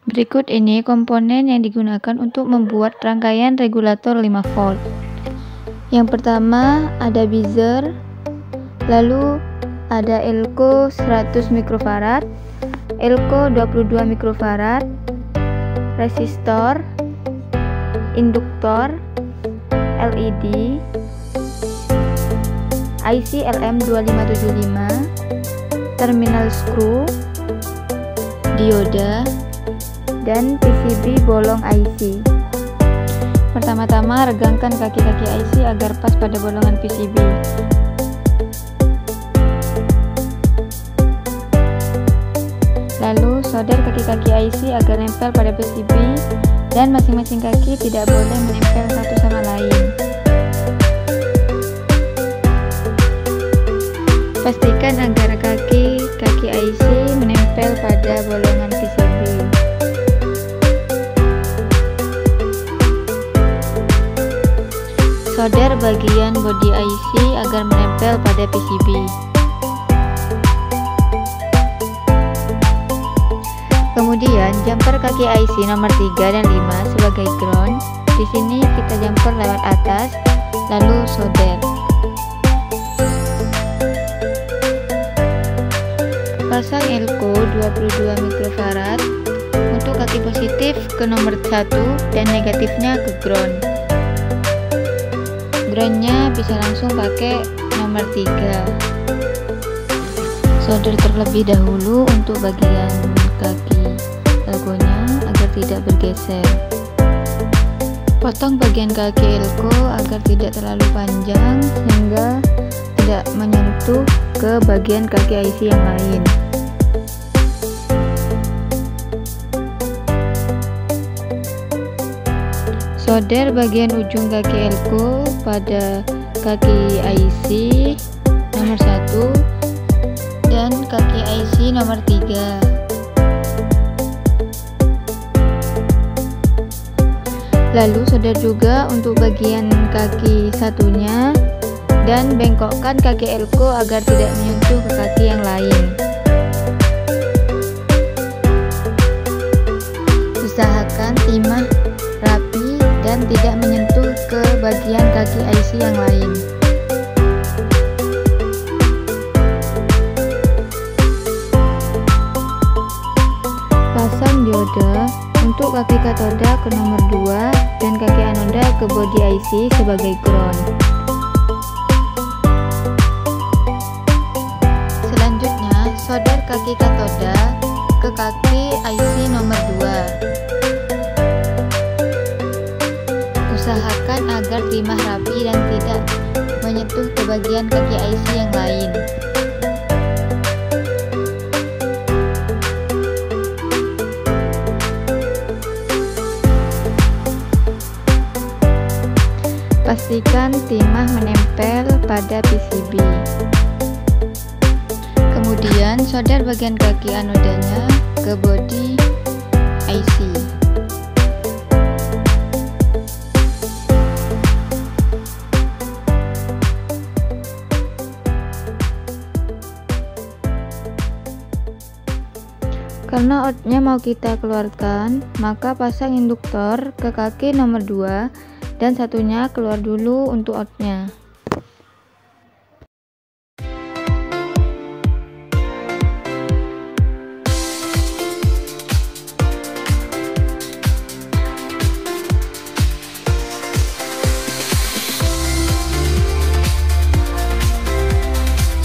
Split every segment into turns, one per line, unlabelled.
Berikut ini komponen yang digunakan untuk membuat rangkaian regulator 5 volt. Yang pertama ada buzzer, lalu ada elko 100 mikrofarad, elko 22 mikrofarad, resistor, induktor, LED, IC LM2575, terminal screw, dioda, dan PCB bolong IC. Pertama-tama regangkan kaki-kaki IC agar pas pada bolongan PCB. Lalu solder kaki-kaki IC agar nempel pada PCB dan masing-masing kaki tidak boleh menempel satu sama lain. Pastikan agar kaki IC menempel pada bolongan PCB. Solder bagian bodi IC agar menempel pada PCB. Kemudian jumper kaki IC nomor 3 dan 5 sebagai ground. Di sini kita jumper lewat atas, lalu solder. Pasang elko 22 mikrofarad untuk kaki positif ke nomor 1 dan negatifnya ke ground. Groundnya bisa langsung pakai nomor 3. Solder terlebih dahulu untuk bagian kaki elkonya agar tidak bergeser. Potong bagian kaki elko agar tidak terlalu panjang sehingga tidak menyentuh ke bagian kaki IC yang lain. Solder bagian ujung kaki elko pada kaki IC nomor 1 dan kaki IC nomor 3. Lalu solder juga untuk bagian kaki satunya dan bengkokkan kaki elko agar tidak menyentuh ke kaki yang lain. Usahakan timah rapi dan tidak menyentuh ke bagian kaki IC yang lain. Pasang dioda untuk kaki katoda ke nomor 2 dan kaki anoda ke bodi IC sebagai ground. Selanjutnya, solder kaki katoda ke kaki IC nomor 2. Usahakan agar timah rapi dan tidak menyentuh ke bagian kaki IC yang lain. Pastikan timah menempel pada PCB. Kemudian solder bagian kaki anodanya ke bodi IC. Karena outnya mau kita keluarkan, maka pasang induktor ke kaki nomor 2 dan satunya keluar dulu untuk outnya.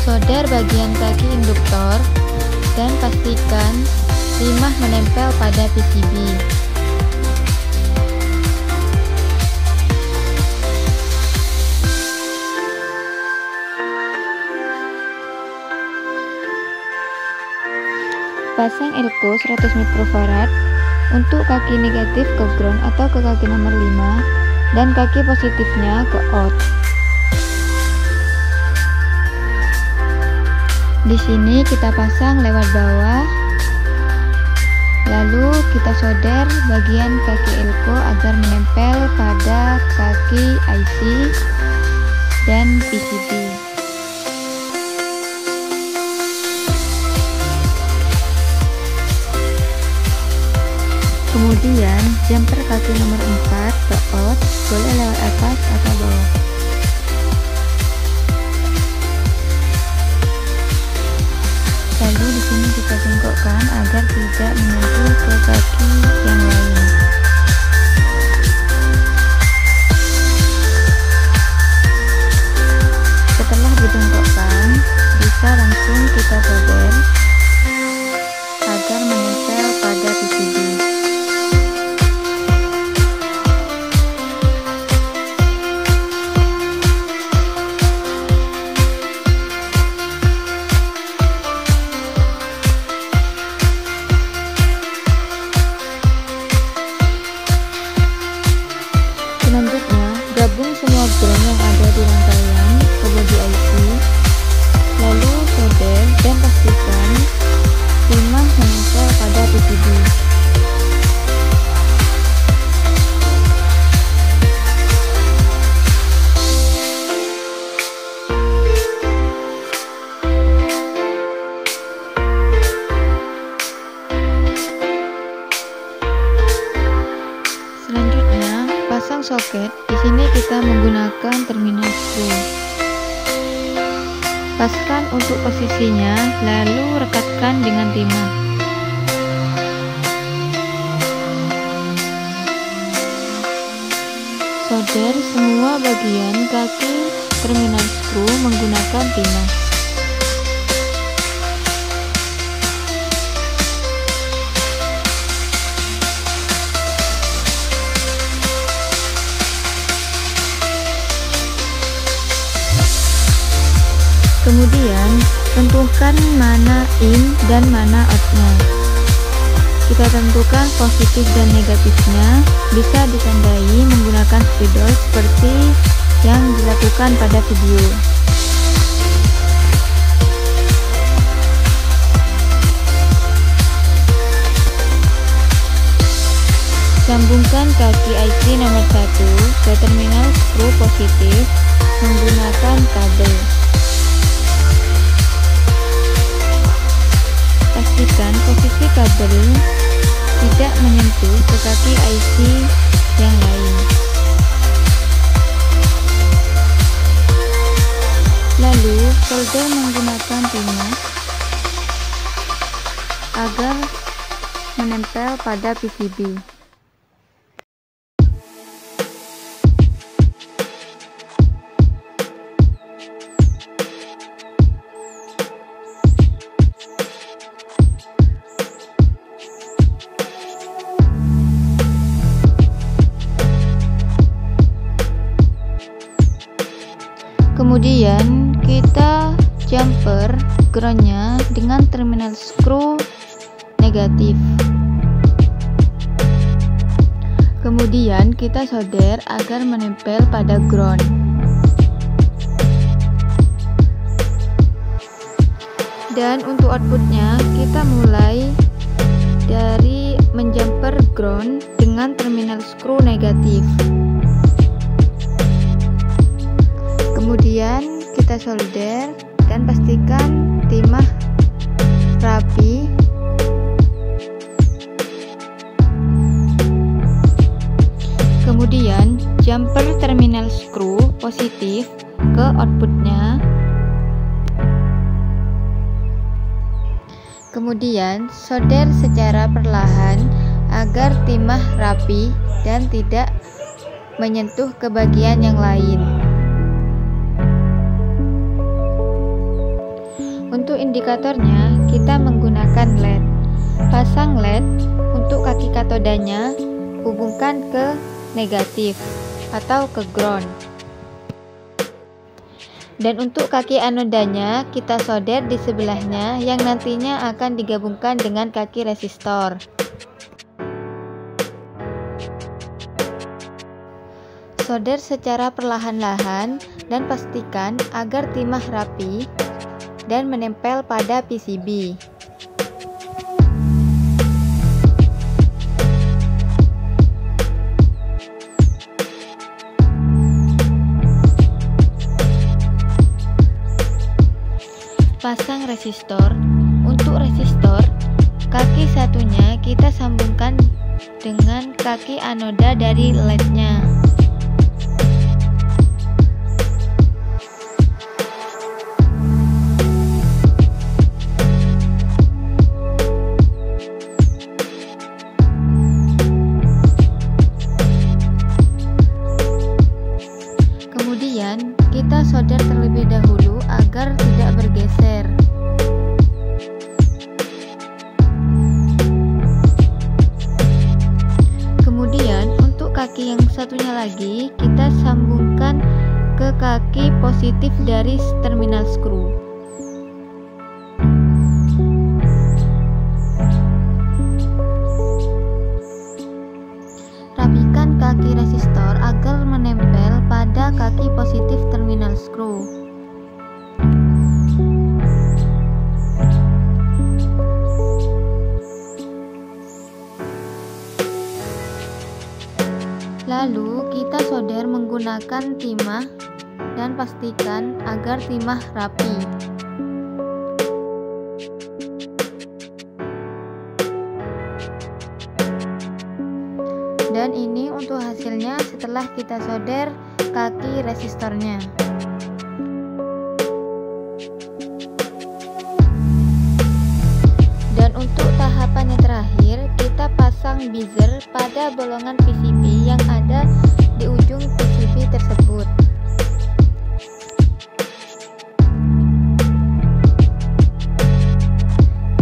Solder bagian kaki induktor dan pastikan timah menempel pada PCB. Pasang elko 100 mikrofarad untuk kaki negatif ke ground atau ke kaki nomor 5 dan kaki positifnya ke out. Di sini kita pasang lewat bawah. Lalu kita solder bagian kaki elko agar menempel pada kaki IC dan PCB. Kemudian jumper kaki nomor 4 ke out boleh lewat atas atau bawah. Lalu di sini kita bengkokkan agar tidak menyentuh ke kaki yang lain. Setelah dibengkokkan, bisa langsung kita solder agar menempel pada PCB. Selanjutnya, gabung semua ground yang ada di rangkaian ke bodi IC, lalu solder dan pastikan timah menempel pada PCB. Selanjutnya, pasang soket. Di sini kita menggunakan terminal screw. Paskan untuk posisinya, lalu rekatkan dengan timah. Solder semua bagian kaki terminal screw menggunakan timah. Kemudian tentukan mana in dan mana outnya. Kita tentukan positif dan negatifnya, bisa ditandai menggunakan spidol seperti yang dilakukan pada video. Sambungkan kaki IC nomor 1 ke terminal screw positif menggunakan kabel. Pastikan posisi kabel tidak menyentuh ke kaki IC yang lain. Lalu solder menggunakan timah agar menempel pada PCB. Kemudian kita jumper groundnya dengan terminal screw negatif. Kemudian kita solder agar menempel pada ground. Dan untuk outputnya kita mulai dari menjumper ground dengan terminal screw negatif. Kemudian kita solder dan pastikan timah rapi. Kemudian jumper terminal screw positif ke outputnya. Kemudian solder secara perlahan agar timah rapi dan tidak menyentuh ke bagian yang lain. Untuk indikatornya kita menggunakan LED. Pasang LED untuk kaki katodanya, hubungkan ke negatif atau ke ground. Dan untuk kaki anodanya kita solder di sebelahnya yang nantinya akan digabungkan dengan kaki resistor. Solder secara perlahan-lahan dan pastikan agar timah rapi dan menempel pada PCB. Pasang resistor. Untuk resistor, kaki satunya kita sambungkan dengan kaki anoda dari LED-nya. Kemudian kita solder terlebih dahulu agar tidak bergeser. Kemudian untuk kaki yang satunya lagi kita sambungkan ke kaki positif dari terminal skru. Rapikan kaki resistor agar menempel pada kaki positif terminal skru. Lalu kita solder menggunakan timah dan pastikan agar timah rapi. Dan ini untuk hasilnya setelah kita solder kaki resistornya. Dan untuk tahapan yang terakhir, kita pasang buzzer pada bolongan PCB yang ada di ujung PCB tersebut.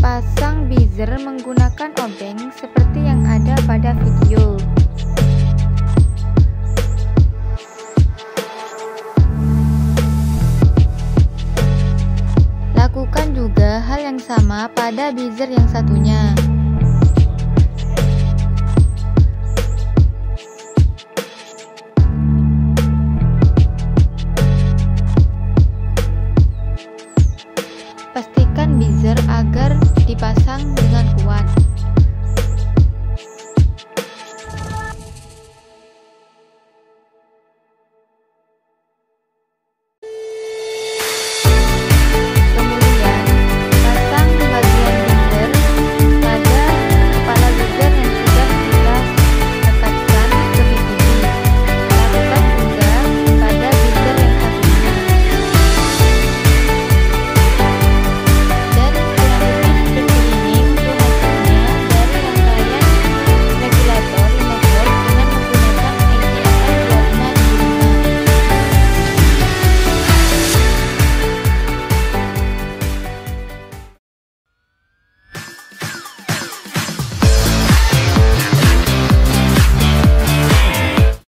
Pasang buzzer menggunakan obeng seperti yang ada pada video. Lakukan juga hal yang sama pada buzzer yang satunya.